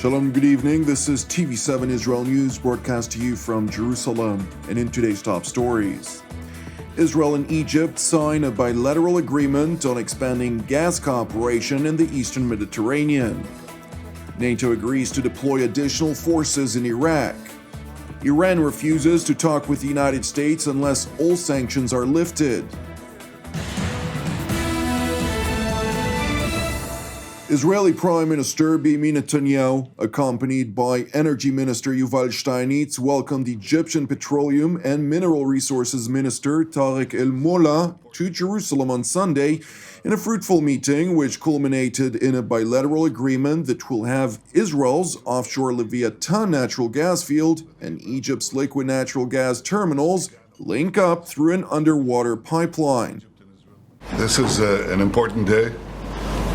Shalom, good evening. This is TV7 Israel News, broadcast to you from Jerusalem. And in today's top stories, Israel and Egypt sign a bilateral agreement on expanding gas cooperation in the eastern Mediterranean. NATO agrees to deploy additional forces in Iraq. Iran refuses to talk with the United States unless all sanctions are lifted. Israeli Prime Minister Benjamin Netanyahu, accompanied by Energy Minister Yuval Steinitz, welcomed Egyptian Petroleum and Mineral Resources Minister Tarek El-Molla to Jerusalem on Sunday in a fruitful meeting which culminated in a bilateral agreement that will have Israel's offshore Leviathan natural gas field and Egypt's liquid natural gas terminals link up through an underwater pipeline. This is an important day,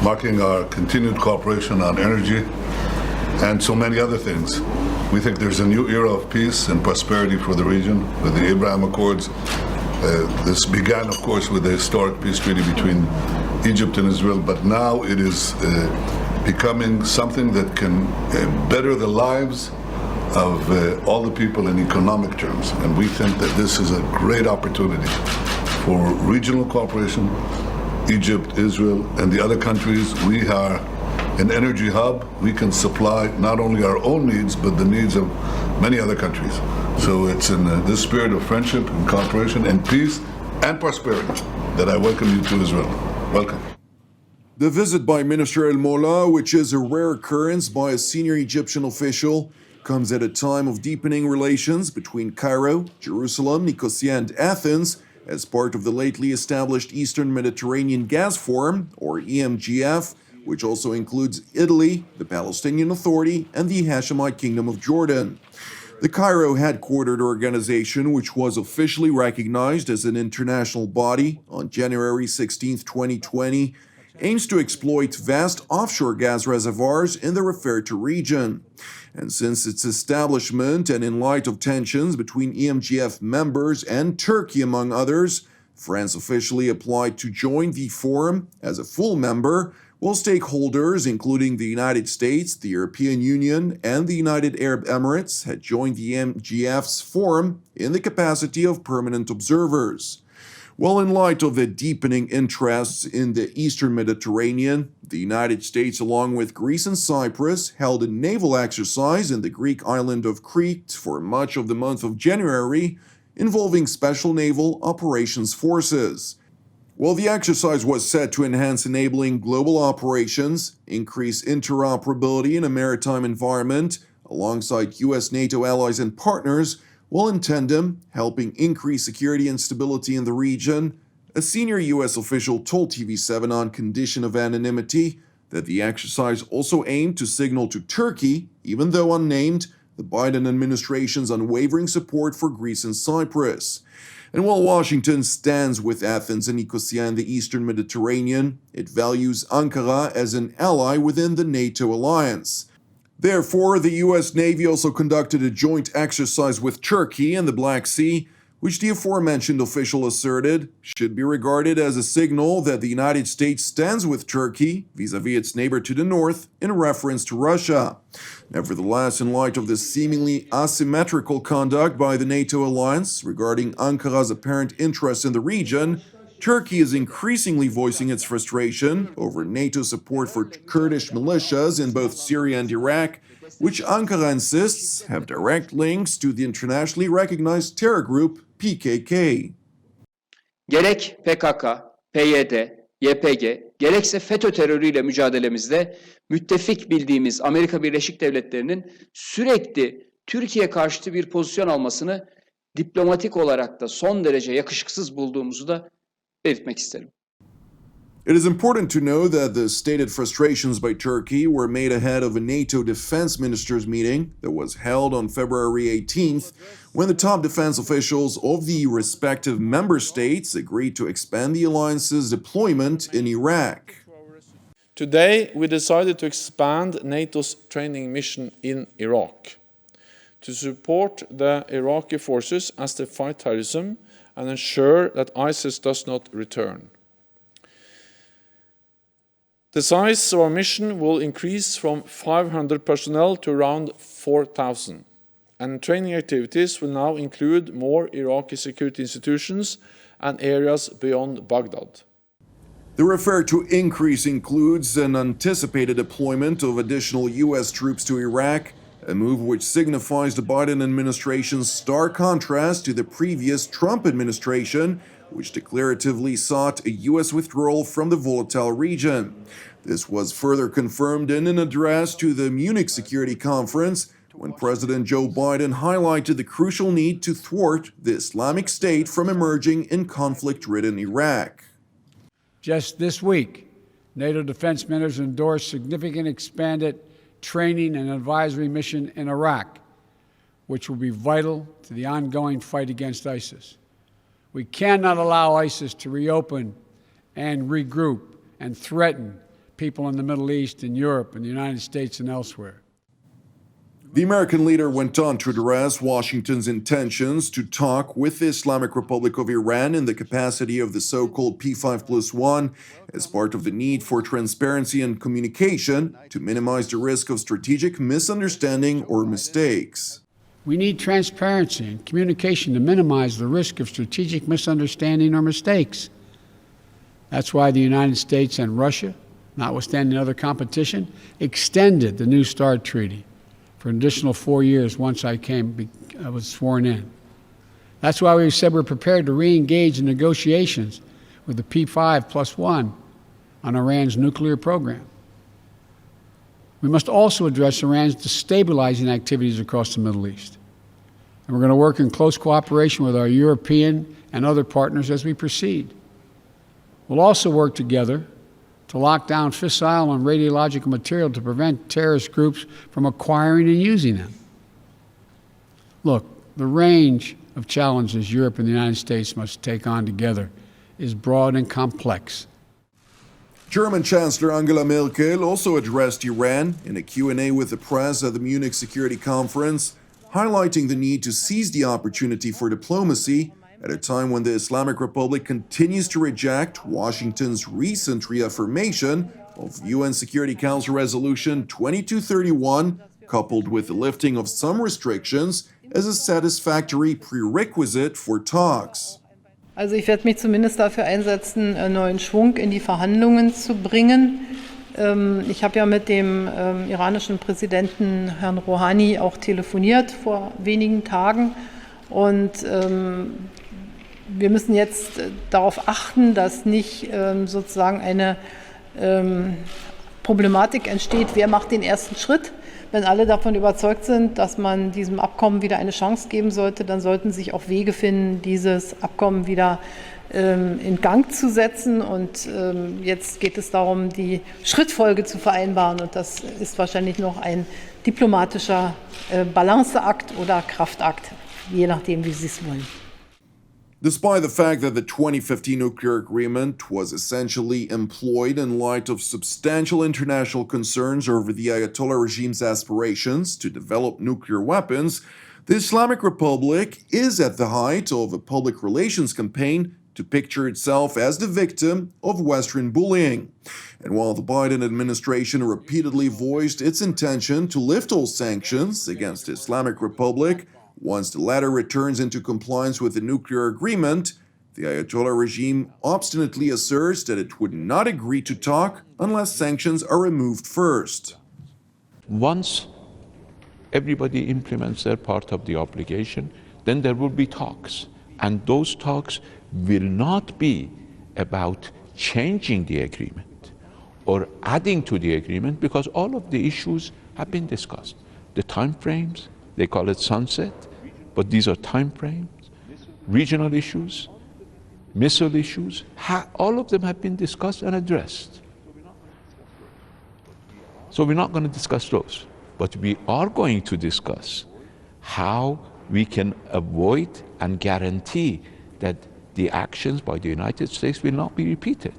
marking our continued cooperation on energy and so many other things. We think there's a new era of peace and prosperity for the region with the Abraham Accords. This began, of course, with the historic peace treaty between Egypt and Israel, but now it is becoming something that can better the lives of all the people in economic terms. And we think that this is a great opportunity for regional cooperation. Egypt, Israel, and the other countries, we are an energy hub. We can supply not only our own needs, but the needs of many other countries. So it's in this spirit of friendship and cooperation and peace and prosperity that I welcome you to Israel. Welcome. The visit by Minister El-Molla, which is a rare occurrence by a senior Egyptian official, comes at a time of deepening relations between Cairo, Jerusalem, Nicosia, and Athens, as part of the lately established Eastern Mediterranean Gas Forum, or EMGF, which also includes Italy, the Palestinian Authority, and the Hashemite Kingdom of Jordan. The Cairo headquartered organization, which was officially recognized as an international body on January 16, 2020, aims to exploit vast offshore gas reservoirs in the referred to region. And since its establishment and in light of tensions between EMGF members and Turkey, among others, France officially applied to join the forum as a full member, while stakeholders, including the United States, the European Union, and the United Arab Emirates, had joined the EMGF's forum in the capacity of permanent observers. Well, in light of the deepening interests in the Eastern Mediterranean, the United States, along with Greece and Cyprus, held a naval exercise in the Greek island of Crete for much of the month of January, involving special naval operations forces. While the exercise was set to enhance enabling global operations, increase interoperability in a maritime environment, alongside U.S. NATO allies and partners, while in tandem helping increase security and stability in the region, a senior U.S. official told TV7 on condition of anonymity that the exercise also aimed to signal to Turkey, even though unnamed, the Biden administration's unwavering support for Greece and Cyprus. And while Washington stands with Athens and Nicosia in the Eastern Mediterranean, it values Ankara as an ally within the NATO alliance. Therefore, the U.S. Navy also conducted a joint exercise with Turkey in the Black Sea, which the aforementioned official asserted should be regarded as a signal that the United States stands with Turkey vis-à-vis its neighbor to the north in reference to Russia. Nevertheless, in light of this seemingly asymmetrical conduct by the NATO alliance regarding Ankara's apparent interest in the region, Turkey is increasingly voicing its frustration over NATO support for Kurdish militias in both Syria and Iraq, which Ankara insists have direct links to the internationally recognized terror group PKK. Gerek PKK, PYD, YPG, gerekse FETÖ terörüyle mücadelemizde müttefik bildiğimiz Amerika Birleşik Devletleri'nin sürekli Türkiye karşıtı bir pozisyon almasını diplomatik olarak da son derece yakışıksız bulduğumuzu da belirtmek isterim. It is important to know that the stated frustrations by Turkey were made ahead of a NATO defense ministers meeting that was held on February 18th, when the top defense officials of the respective member states agreed to expand the alliance's deployment in Iraq. Today, we decided to expand NATO's training mission in Iraq to support the Iraqi forces as they fight terrorism and ensure that ISIS does not return. The size of our mission will increase from 500 personnel to around 4,000. And training activities will now include more Iraqi security institutions and areas beyond Baghdad. The refer to increase includes an anticipated deployment of additional U.S. troops to Iraq, a move which signifies the Biden administration's stark contrast to the previous Trump administration, which declaratively sought a U.S. withdrawal from the volatile region. This was further confirmed in an address to the Munich Security Conference, when President Joe Biden highlighted the crucial need to thwart the Islamic State from emerging in conflict-ridden Iraq. Just this week, NATO defense ministers endorsed significant expanded training and advisory mission in Iraq, which will be vital to the ongoing fight against ISIS. We cannot allow ISIS to reopen and regroup and threaten people in the Middle East and Europe and the United States and elsewhere. The American leader went on to address Washington's intentions to talk with the Islamic Republic of Iran in the capacity of the so-called P5+1 as part of the need for transparency and communication to minimize the risk of strategic misunderstanding or mistakes. We need transparency and communication to minimize the risk of strategic misunderstanding or mistakes. That's why the United States and Russia, notwithstanding other competition, extended the New START Treaty for an additional 4 years once I was sworn in. That's why we said we're prepared to re-engage in negotiations with the P5+1 on Iran's nuclear program. We must also address Iran's destabilizing activities across the Middle East. And we're going to work in close cooperation with our European and other partners as we proceed. We'll also work together to lock down fissile and radiological material to prevent terrorist groups from acquiring and using them. Look, the range of challenges Europe and the United States must take on together is broad and complex. German Chancellor Angela Merkel also addressed Iran in a Q&A with the press at the Munich Security Conference, highlighting the need to seize the opportunity for diplomacy at a time when the Islamic Republic continues to reject Washington's recent reaffirmation of UN Security Council Resolution 2231, coupled with the lifting of some restrictions as a satisfactory prerequisite for talks. Also ich werde mich zumindest dafür einsetzen, neuen Schwung in die Verhandlungen zu bringen. Ich habe ja mit dem iranischen Präsidenten Herrn Rouhani auch telefoniert vor wenigen Tagen und wir müssen jetzt darauf achten, dass nicht sozusagen eine Problematik entsteht, wer macht den ersten Schritt. Wenn alle davon überzeugt sind, dass man diesem Abkommen wieder eine Chance geben sollte, dann sollten sich auch Wege finden, dieses Abkommen wieder in Gang zu setzen. Und jetzt geht es darum, die Schrittfolge zu vereinbaren. Und das ist wahrscheinlich noch ein diplomatischer Balanceakt oder Kraftakt, je nachdem, wie Sie es wollen. Despite the fact that the 2015 nuclear agreement was essentially employed in light of substantial international concerns over the Ayatollah regime's aspirations to develop nuclear weapons, the Islamic Republic is at the height of a public relations campaign to picture itself as the victim of Western bullying. And while the Biden administration repeatedly voiced its intention to lift all sanctions against the Islamic Republic, once the latter returns into compliance with the nuclear agreement, the Ayatollah regime obstinately asserts that it would not agree to talk unless sanctions are removed first. Once everybody implements their part of the obligation, then there will be talks. And those talks will not be about changing the agreement or adding to the agreement, because all of the issues have been discussed. The time frames, they call it sunset, but these are time frames, regional issues, missile issues, all of them have been discussed and addressed. So we're not going to discuss those, but we are going to discuss how we can avoid and guarantee that the actions by the United States will not be repeated.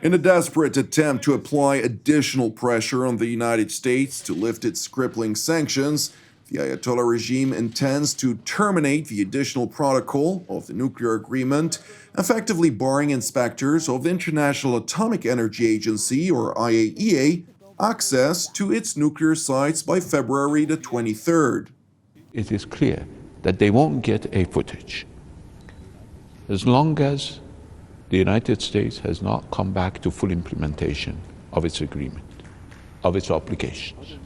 In a desperate attempt to apply additional pressure on the United States to lift its crippling sanctions, The Ayatollah regime intends to terminate the additional protocol of the nuclear agreement, effectively barring inspectors of the International Atomic Energy Agency, or IAEA, access to its nuclear sites by February the 23rd. It is clear that they won't get a footage as long as the United States has not come back to full implementation of its agreement, of its obligations.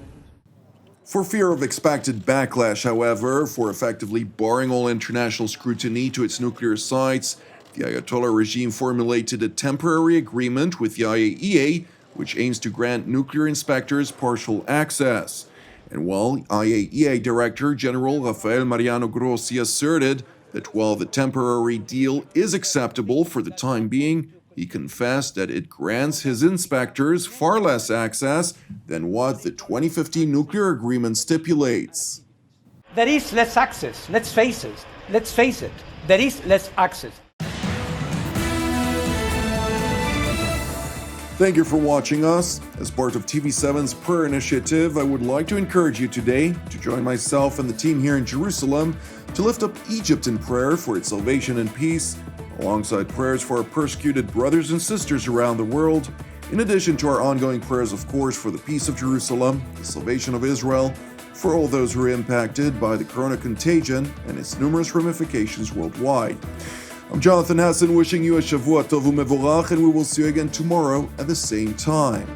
For fear of expected backlash, however, for effectively barring all international scrutiny to its nuclear sites, the Ayatollah regime formulated a temporary agreement with the IAEA, which aims to grant nuclear inspectors partial access. And while IAEA Director General Rafael Mariano Grossi asserted that while the temporary deal is acceptable for the time being, he confessed that it grants his inspectors far less access than what the 2015 nuclear agreement stipulates. There is less access, let's face it. There is less access. Thank you for watching us. As part of TV7's prayer initiative, I would like to encourage you today to join myself and the team here in Jerusalem to lift up Egypt in prayer for its salvation and peace, alongside prayers for our persecuted brothers and sisters around the world, in addition to our ongoing prayers, of course, for the peace of Jerusalem, the salvation of Israel, for all those who are impacted by the corona contagion and its numerous ramifications worldwide. I'm Jonathan Hassan, wishing you a Shavua Tov U'Mevorach, and we will see you again tomorrow at the same time.